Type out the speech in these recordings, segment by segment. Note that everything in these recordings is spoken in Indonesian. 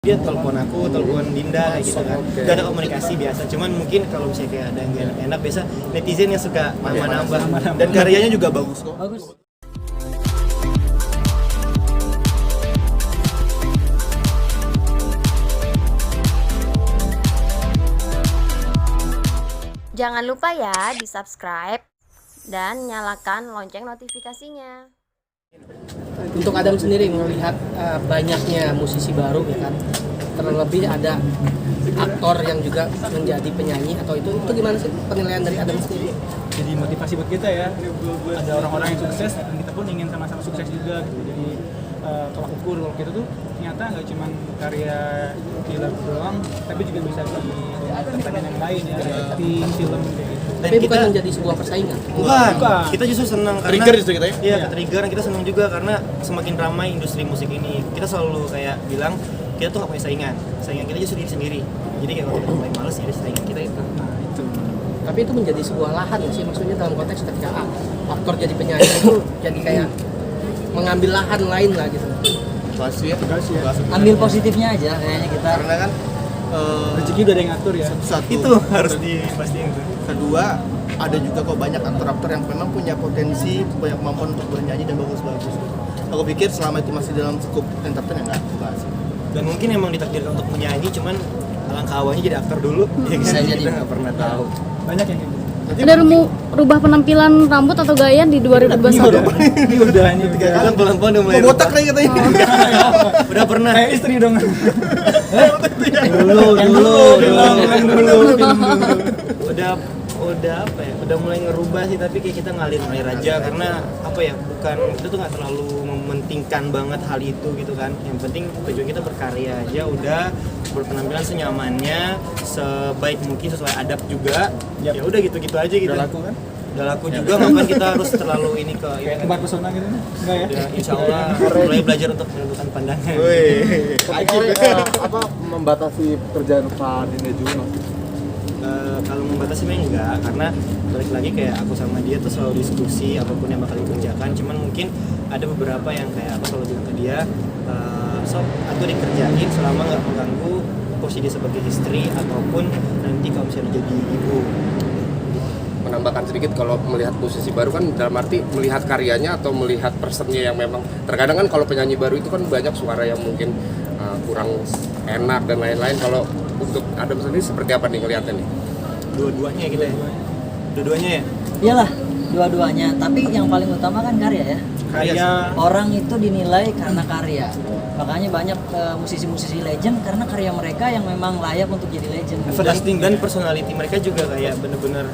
Dia telepon aku, telepon Dinda kayak gitu kan. Gak ada komunikasi biasa. Cuman mungkin kalau misalnya kayak ada yang gak enak, biasa netizen yang suka nambah-nambah. Dan karyanya juga bagus kok. Bagus. Jangan lupa ya di-subscribe dan nyalakan lonceng notifikasinya. Untuk Adam sendiri melihat banyaknya musisi baru ya kan, terlebih ada aktor yang juga menjadi penyanyi atau itu gimana sih penilaian dari Adam sendiri? Jadi motivasi buat kita ya, ada orang-orang yang sukses dan kita pun ingin sama-sama sukses juga gitu. Jadi tolak ukur kalau kita tuh ternyata nggak cuma karya di lagu doang, tapi juga bisa di pertanyaan yang lain ya, acting, film kayak gitu. Tapi bukan menjadi sebuah persaingan. Bukan. Kita justru senang karena trigger justru kita ya? Iya, trigger. Kita senang juga karena semakin ramai industri musik ini. Kita selalu kayak bilang kita tuh gak punya saingan. Saingan kita justru diri sendiri. Jadi kayak kalau kita mulai males ya saingan kita itu. Nah itu. Tapi itu menjadi sebuah lahan sih, maksudnya dalam konteks ketika aktor jadi penyanyi itu jadi kayak mengambil lahan lain lah gitu. Pasti ya. Ambil positifnya aja kayaknya kita. Karena kan Rezeki udah ada yang ngatur ya. satu Itu harus dipastiin tuh. kedua ada juga kok banyak aktor-aktor yang memang punya potensi, punya kemampuan untuk bernyanyi dan bagus-bagus. Aku pikir selama itu masih dalam skup entertain ya nggak bahas. Dan mungkin emang ditakdirkan untuk menyanyi, cuman alangkah awalnya jadi aktor dulu. Ya Bisa kan? jadi. Kita nggak pernah tahu. Banyak yang kayak gitu. Ada mau rubah penampilan rambut atau gaya di 2021? Ini udah hanya 3 kali. Kan pelan-pelan udah mulai Botak rubah. nih katanya. Udah pernah. Kayak istri dong. Dulu. Udah apa ya? Udah mulai ngerubah sih, tapi kayak kita ngalir aja karena apa ya? Bukan kita tuh nggak terlalu mementingkan banget hal itu gitu kan. Yang penting tujuan kita berkarya aja, udah berpenampilan senyamannya, sebaik mungkin sesuai adab juga. Ya udah gitu-gitu aja gitu. Udah laku kan? Udah laku juga, ngapain kita harus terlalu ini ke Kayak tebar pesona gitu nih. Enggak ya? ya, insya Allah mulai belajar untuk menentukan pandangan. Apa membatasi pekerjaan Pak Dinda juga mas? Kalau membatasi memang enggak, karena balik lagi kayak aku sama dia tuh selalu diskusi apapun yang bakal dikerjakan. Cuman mungkin ada beberapa yang kayak aku selalu bilang ke dia, sob aku dikerjain selama nggak mengganggu posisi dia sebagai istri ataupun nanti kalau misalnya jadi ibu. Menambahkan sedikit, kalau melihat musisi baru kan dalam arti melihat karyanya atau melihat personnya yang memang terkadang kan kalau penyanyi baru itu kan banyak suara yang mungkin kurang enak dan lain-lain. Kalau untuk Adam sendiri seperti apa nih ngelihatnya nih? Dua-duanya gitu ya. Dua-duanya ya. Iyalah, dua-duanya. Tapi yang paling utama kan karya ya. Karya. Orang itu dinilai karena karya. Makanya banyak musisi-musisi legend karena karya mereka yang memang layak untuk jadi legend. Everlasting, dan personality mereka juga kayak bener-bener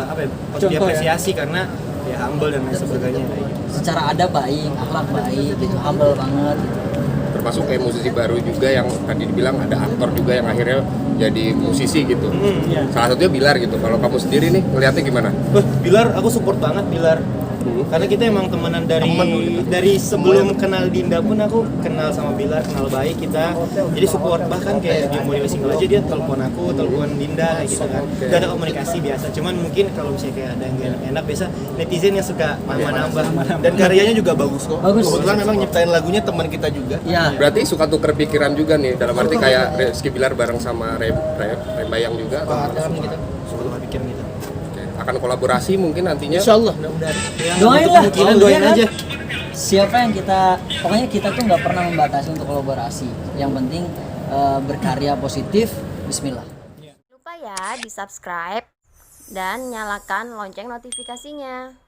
apa ya, patut diapresiasi karena ya humble dan lain sebagainya kayak gitu. Secara adab baik, akhlak baik, gitu, humble banget. Gitu. Termasuk kayak musisi baru juga yang tadi dibilang ada aktor juga yang akhirnya jadi musisi gitu. Iya. Salah satunya Bilar gitu. Kalau kamu sendiri nih ngelihatnya gimana? Bilar, aku support banget Bilar. Karena kita emang temenan dari sebelum kenal Dinda pun aku kenal sama Bilar, kenal baik kita. Jadi support, bahkan kayak dia mau rilis single aja dia telepon aku, telepon Dinda kayak gitu kan. Gak ada komunikasi biasa. Cuman mungkin kalau misalnya kayak ada yang gak enak, biasa netizen yang suka nambah-nambah. Dan karyanya juga bagus kok. Bagus. Kebetulan memang nyiptain lagunya teman kita juga. Ya, Berarti suka tuker pikiran juga nih, dalam arti kayak Rizky Bilar bareng sama Rembayang juga. dalam gitu. Suka pikir gitu. Oke. Akan kolaborasi mungkin nantinya. Insya Allah mudah-mudahan. Doain lah. Kemungkinan doain Iya kan? aja. Siapa yang pokoknya kita tuh nggak pernah membatasi untuk kolaborasi. Yang penting berkarya positif. Bismillah. Lupa ya di-subscribe dan nyalakan lonceng notifikasinya.